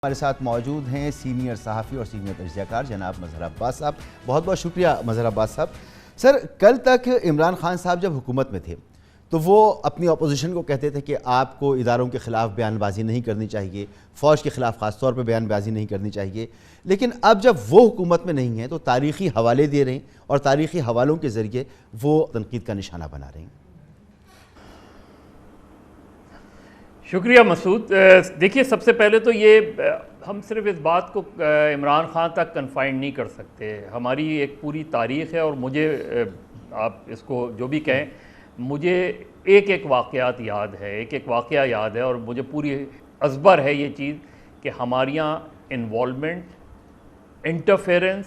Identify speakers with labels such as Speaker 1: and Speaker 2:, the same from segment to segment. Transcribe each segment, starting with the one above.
Speaker 1: ہمارے ساتھ موجود ہیں سینئر صحافی اور سینئر تجزیہ کار جناب مظہر عباس صاحب. بہت بہت شکریہ مظہر عباس صاحب. سر، کل تک عمران خان صاحب جب حکومت میں تھے تو وہ اپنی اپوزیشن کو کہتے تھے کہ آپ کو اداروں کے خلاف بیان بازی نہیں کرنی چاہیے، فوج کے خلاف خاص طور پہ بیان بازی نہیں کرنی چاہیے، لیکن اب جب وہ حکومت میں نہیں ہیں تو تاریخی حوالے دے رہے ہیں اور تاریخی حوالوں کے ذریعے وہ تنقید کا نشانہ بنا رہے ہیں.
Speaker 2: شکریہ مسعود. دیکھیے، سب سے پہلے تو یہ ہم صرف اس بات کو عمران خان تک کنفائنڈ نہیں کر سکتے. ہماری ایک پوری تاریخ ہے اور مجھے آپ اس کو جو بھی کہیں، مجھے ایک واقعات یاد ہے، ایک واقعہ یاد ہے اور مجھے پوری ازبر ہے یہ چیز کہ ہمارے یہاں انوالومنٹ، انٹرفیرنس،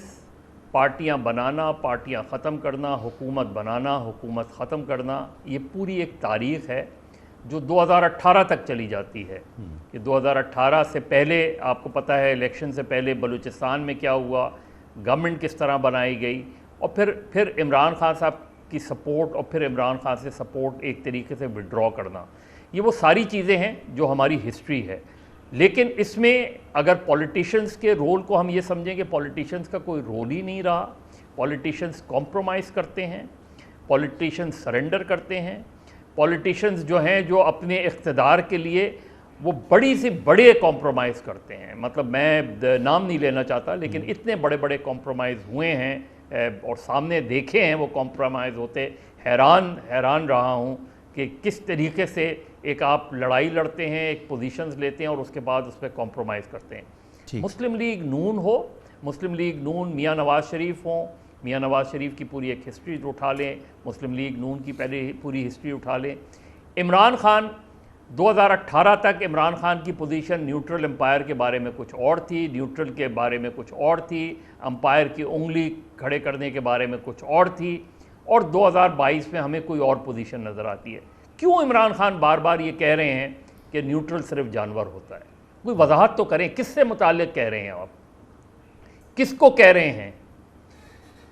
Speaker 2: پارٹیاں بنانا، پارٹیاں ختم کرنا، حکومت بنانا، حکومت ختم کرنا، یہ پوری ایک تاریخ ہے جو 2018 تک چلی جاتی ہے. کہ 2018 سے پہلے آپ کو پتہ ہے الیکشن سے پہلے بلوچستان میں کیا ہوا، گورنمنٹ کس طرح بنائی گئی، اور پھر عمران خان صاحب کی سپورٹ اور پھر عمران خان سے سپورٹ ایک طریقے سے وڈرا کرنا. یہ وہ ساری چیزیں ہیں جو ہماری ہسٹری ہے. لیکن اس میں اگر پولیٹیشنز کے رول کو ہم یہ سمجھیں کہ پولیٹیشنز کا کوئی رول ہی نہیں رہا، پولیٹیشنز کمپرومائز کرتے ہیں، پولیٹیشنز سرنڈر کرتے ہیں، پولیٹیشنز جو ہیں جو اپنے اقتدار کے لیے وہ بڑی سے بڑے کمپرومائز کرتے ہیں. مطلب میں نام نہیں لینا چاہتا لیکن اتنے بڑے بڑے کمپرومائز ہوئے ہیں اور سامنے دیکھے ہیں وہ کمپرومائز ہوتے. حیران رہا ہوں کہ کس طریقے سے ایک آپ لڑائی لڑتے ہیں، ایک پوزیشنز لیتے ہیں اور اس کے بعد اس پہ کمپرومائز کرتے ہیں. مسلم لیگ نون ہو، مسلم لیگ نون میاں نواز شریف ہوں، میاں نواز شریف کی پوری ایک ہسٹری اٹھا لیں، مسلم لیگ نون کی پہلے پوری ہسٹری اٹھا لیں. عمران خان 2018 تک عمران خان کی پوزیشن نیوٹرل امپائر کے بارے میں کچھ اور تھی، نیوٹرل کے بارے میں کچھ اور تھی، امپائر کی انگلی کھڑے کرنے کے بارے میں کچھ اور تھی، اور 2022 میں ہمیں کوئی اور پوزیشن نظر آتی ہے. کیوں عمران خان بار بار یہ کہہ رہے ہیں کہ نیوٹرل صرف جانور ہوتا ہے؟ کوئی وضاحت تو کریں، کس سے متعلق کہہ رہے ہیں آپ؟ کس کو کہہ رہے ہیں؟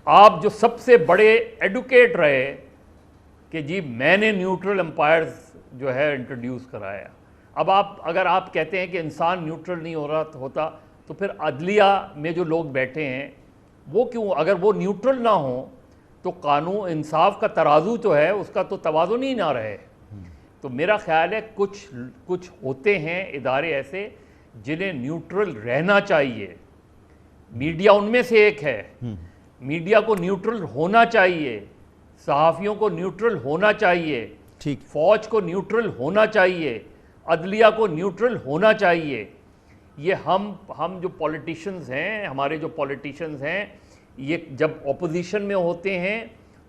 Speaker 2: آپ جو سب سے بڑے ایڈوکیٹ رہے کہ جی میں نے نیوٹرل امپائرز جو ہے انٹروڈیوس کرایا. اب اگر آپ کہتے ہیں کہ انسان نیوٹرل نہیں ہوتا تو پھر عدلیہ میں جو لوگ بیٹھے ہیں وہ کیوں، اگر وہ نیوٹرل نہ ہوں تو قانون انصاف کا ترازو جو ہے اس کا تو توازن ہی نہ رہے. تو میرا خیال ہے کچھ ہوتے ہیں ادارے ایسے جنہیں نیوٹرل رہنا چاہیے. میڈیا ان میں سے ایک ہے. میڈیا کو نیوٹرل ہونا چاہیے، صحافیوں کو نیوٹرل ہونا چاہیے، فوج کو نیوٹرل ہونا چاہیے، عدلیہ کو نیوٹرل ہونا چاہیے. یہ ہم جو پولیٹیشنز ہیں، ہمارے جو پولیٹیشنز ہیں، یہ جب اپوزیشن میں ہوتے ہیں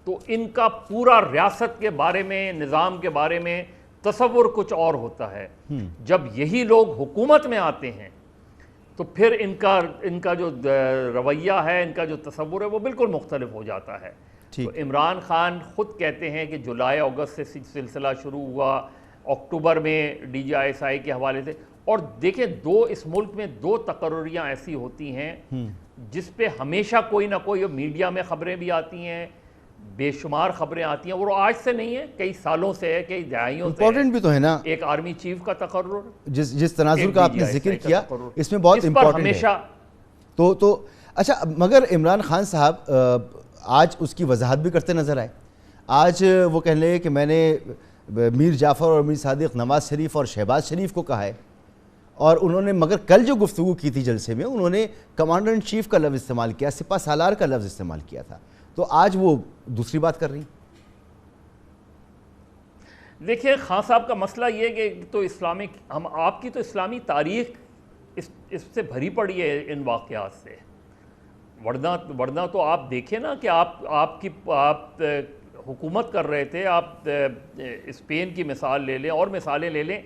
Speaker 2: تو ان کا پورا ریاست کے بارے میں، نظام کے بارے میں تصور کچھ اور ہوتا ہے. جب یہی لوگ حکومت میں آتے ہیں تو پھر ان کا جو رویہ ہے، ان کا جو تصور ہے وہ بالکل مختلف ہو جاتا ہے. تو عمران خان خود کہتے ہیں کہ جولائی اگست سے سلسلہ شروع ہوا، اکتوبر میں DGI کے حوالے سے. اور دیکھیں، اس ملک میں 2 تقرریاں ایسی ہوتی ہیں جس پہ ہمیشہ کوئی نہ کوئی، میڈیا میں خبریں بھی آتی ہیں، بے شمار خبریں آتی ہیں، اور وہ آج سے نہیں ہے، کئی سالوں سے ہے، کئی دہائیوں سے.
Speaker 1: امپورٹنٹ بھی تو ہے نا
Speaker 2: ایک آرمی چیف کا تقرر،
Speaker 1: جس تناظر کا آپ نے ذکر کیا، اس میں بہت امپورٹنٹ ہے. تو اچھا، مگر عمران خان صاحب آج اس کی وضاحت بھی کرتے نظر آئے. آج وہ کہہ لیں کہ میں نے میر جعفر اور میر صادق، نواز شریف اور شہباز شریف کو کہا ہے، اور انہوں نے مگر کل جو گفتگو کی تھی جلسے میں انہوں نے کمانڈر ان چیف کا لفظ استعمال کیا، سپہ سالار کا لفظ استعمال کیا تھا. تو آج وہ دوسری بات کر رہی ہیں.
Speaker 2: دیکھیں، خان صاحب کا مسئلہ یہ کہ تو آپ کی تو اسلامی تاریخ اس سے بھری پڑی ہے ان واقعات سے. ورنہ تو آپ دیکھیں نا کہ آپ حکومت کر رہے تھے. آپ اسپین کی مثال لے لیں اور مثالیں لے لیں.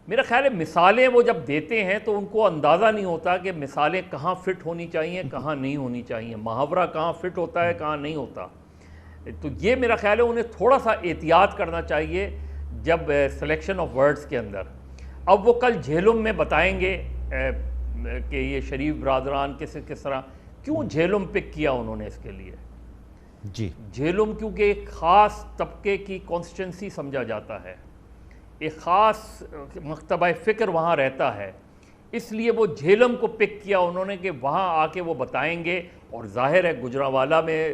Speaker 2: میرا خیال ہے مثالیں وہ جب دیتے ہیں تو ان کو اندازہ نہیں ہوتا کہ مثالیں کہاں فٹ ہونی چاہیے، کہاں نہیں ہونی چاہیے، محاورہ کہاں فٹ ہوتا ہے، کہاں نہیں ہوتا. تو یہ میرا خیال ہے انہیں تھوڑا سا احتیاط کرنا چاہیے جب سلیکشن آف ورڈز کے اندر. اب وہ کل جہلم میں بتائیں گے کہ یہ شریف برادران کس طرح، کیوں جہلم پک کیا انہوں نے اس کے لیے. جہلم کیونکہ ایک خاص طبقے کی کانسٹیٹنسی سمجھا جاتا ہے، ایک خاص مکتبہ فکر وہاں رہتا ہے. اس لیے وہ جھیلم کو پک کیا انہوں نے کہ وہاں آ کے وہ بتائیں گے. اور ظاہر ہے گجرانوالہ میں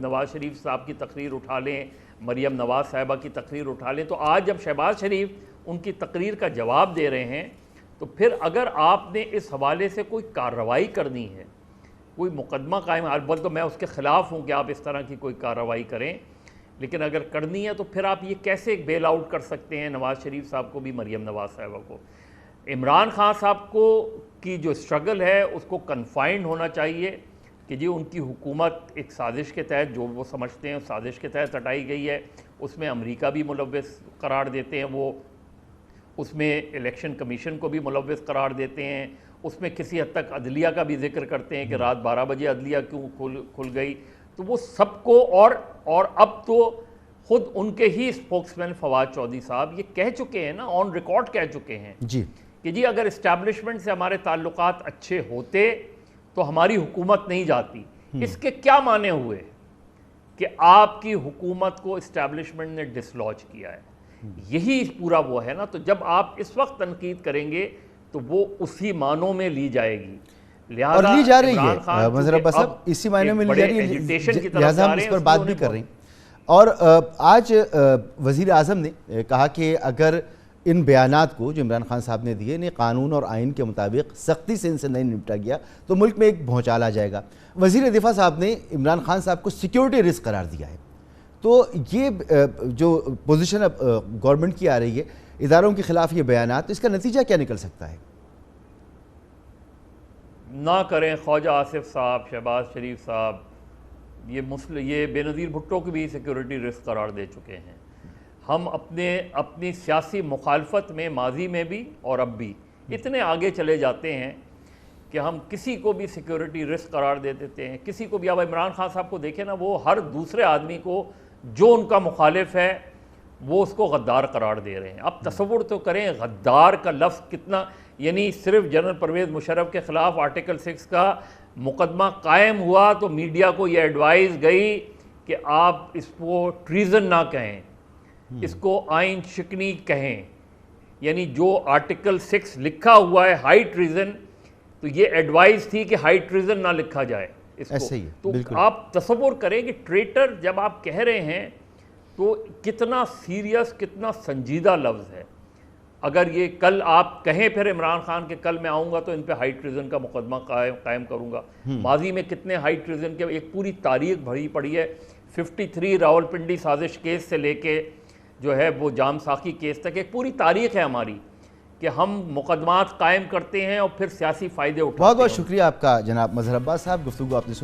Speaker 2: نواز شریف صاحب کی تقریر اٹھا لیں, مریم نواز صاحبہ کی تقریر اٹھا لیں, تو آج جب شہباز شریف ان کی تقریر کا جواب دے رہے ہیں تو پھر اگر آپ نے اس حوالے سے کوئی کارروائی کرنی ہے, کوئی مقدمہ قائم, البتہ تو میں اس کے خلاف ہوں کہ آپ اس طرح کی کوئی کارروائی کریں, لیکن اگر کرنی ہے تو پھر آپ یہ کیسے بیل آؤٹ کر سکتے ہیں نواز شریف صاحب کو بھی, مریم نواز صاحبہ کو. عمران خان صاحب کو کی جو اسٹرگل ہے اس کو کنفائنڈ ہونا چاہیے کہ جی ان کی حکومت ایک سازش کے تحت, جو وہ سمجھتے ہیں سازش کے تحت ہٹائی گئی ہے, اس میں امریکہ بھی ملوث قرار دیتے ہیں, وہ اس میں الیکشن کمیشن کو بھی ملوث قرار دیتے ہیں, اس میں کسی حد تک عدلیہ کا بھی ذکر کرتے ہیں کہ رات 12 بجے عدلیہ کیوں کھل گئی. تو وہ سب کو اور اب تو خود ان کے ہی اسپوکس مین فواد چودھری صاحب یہ کہہ چکے ہیں نا, آن ریکارڈ کہہ چکے ہیں
Speaker 1: جی
Speaker 2: کہ جی اگر اسٹیبلشمنٹ سے ہمارے تعلقات اچھے ہوتے تو ہماری حکومت نہیں جاتی. اس کے کیا معنی ہوئے کہ آپ کی حکومت کو اسٹیبلشمنٹ نے ڈسلوج کیا ہے, یہی پورا وہ ہے نا. تو جب آپ اس وقت تنقید کریں گے تو وہ اسی معنوں میں لی جائے گی,
Speaker 1: اور لی جا رہی ہے مظہر عباس صاحب, اسی معنی میں لی جا رہی ہے, لہٰذا ہم اس پر بات بھی کر رہے ہیں. اور آج وزیر اعظم نے کہا کہ اگر ان بیانات کو جو عمران خان صاحب نے دیے انہیں قانون اور آئین کے مطابق سختی سے ان سے نہیں نمٹا گیا تو ملک میں ایک بھونچال آ جائے گا. وزیر دفاع صاحب نے عمران خان صاحب کو سیکیورٹی رسک قرار دیا ہے. تو یہ جو پوزیشن اب گورنمنٹ کی آ رہی ہے اداروں کے خلاف یہ بیانات, اس کا نتیجہ کیا نکل سکتا ہے؟
Speaker 2: نہ کریں خواجہ آصف صاحب, شہباز شریف صاحب, یہ بے نظیر بھٹو کی بھی سیکیورٹی رسک قرار دے چکے ہیں. ہم اپنی سیاسی مخالفت میں ماضی میں بھی اور اب بھی اتنے آگے چلے جاتے ہیں کہ ہم کسی کو بھی سیکیورٹی رسک قرار دے دیتے ہیں, کسی کو بھی. اب عمران خان صاحب کو دیکھیں نا, وہ ہر دوسرے آدمی کو جو ان کا مخالف ہے وہ اس کو غدار قرار دے رہے ہیں. اب تصور تو کریں غدار کا لفظ کتنا, یعنی صرف جنرل پرویز مشرف کے خلاف آرٹیکل 6 کا مقدمہ قائم ہوا تو میڈیا کو یہ ایڈوائز گئی کہ آپ اس کو ٹریزن نہ کہیں, اس کو آئین شکنی کہیں, یعنی جو آرٹیکل 6 لکھا ہوا ہے ہائی ٹریزن, تو یہ ایڈوائز تھی کہ ہائی ٹریزن نہ لکھا جائے اس کو. تو آپ تصور کریں کہ ٹریٹر جب آپ کہہ رہے ہیں تو کتنا سیریس, کتنا سنجیدہ لفظ ہے. اگر یہ کل آپ کہیں پھر عمران خان کہ کل میں آؤں گا تو ان پہ ہائی ٹریزن کا مقدمہ قائم کروں گا. ماضی میں کتنے ہائی ٹریزن کے ایک پوری تاریخ بھری پڑی ہے, 53 راولپنڈی سازش کیس سے لے کے جو ہے وہ جام ساقی کیس تک ایک پوری تاریخ ہے ہماری کہ ہم مقدمات قائم کرتے ہیں اور پھر سیاسی فائدے اٹھاتے ہیں.
Speaker 1: بہت بہت شکریہ آپ کا جناب مظہر عباس صاحب, گفتگو آپ نے